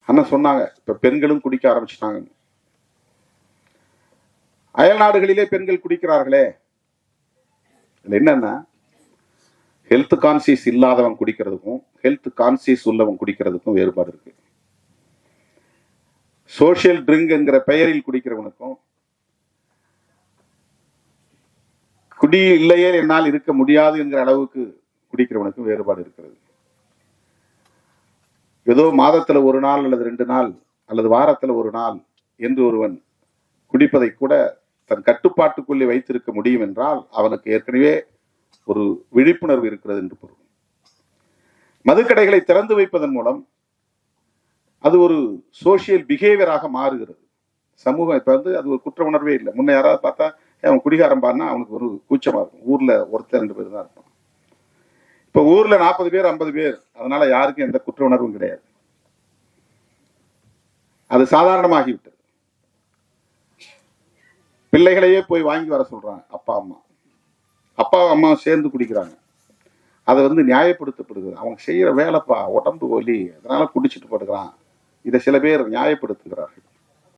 அண்ணன் சொன்னாங்க, இப்ப பெண்களும் குடிக்க ஆரம்பிச்சிட்டாங்க. அயல் நாடுகளிலே பெண்கள் குடிக்கிறார்களே, என்னன்னா ஹெல்த் கான்சியஸ் இல்லாதவன் குடிக்கிறதுக்கும் ஹெல்த் கான்சியஸ் உள்ளவன் குடிக்கிறதுக்கும் வேறுபாடு இருக்கு. சோசியல் ட்ரிங்க் என்கிற பெயரில் குடிக்கிறவனுக்கும் குடி இல்லையே என்னால் இருக்க முடியாது என்கிற அளவுக்கு குடிக்கிறவனுக்கும் வேறுபாடு இருக்கிறது. ஏதோ மாதத்துல ஒரு நாள் அல்லது 2 நாள் அல்லது வாரத்துல ஒரு நாள் என்று ஒருவன் குடிப்பதை கூட தன் கட்டுப்பாட்டுக்குள்ளே வைத்திருக்க முடியும் என்றால் அவனுக்கு ஏற்கனவே ஒரு விழிப்புணர்வு இருக்கிறது என்று பொருள். மதுக்கடைகளை திறந்து வைப்பதன் மூலம் அது ஒரு சோசியல் பிஹேவியராக மாறுகிறது. சமூகம் இப்ப அது ஒரு குற்ற உணர்வே இல்லை. முன்ன யாராவது பார்த்தா அவன் குடிகாரம் பாருன்னா அவனுக்கு ஒரு கூச்சமா இருக்கும். ஊர்ல ஒருத்தர் 2 பேர் தான் இருப்பான். இப்ப ஊர்ல 40 பேர் 50 பேர், அதனால யாருக்கும் எந்த குற்ற உணர்வும் கிடையாது. அது சாதாரணமாகிவிட்டது. பிள்ளைகளையே போய் வாங்கி வர சொல்றாங்க அப்பா அம்மா சேர்ந்து குடிக்கிறாங்க. அதை நியாயப்படுத்தப்படுகிறது. அவங்க செய்யற வேலைப்பா, உடம்பு வலி, அதனால குடிச்சிட்டு படுக்கிறான். இதை சில பேர் நியாயப்படுத்துகிறார்கள்.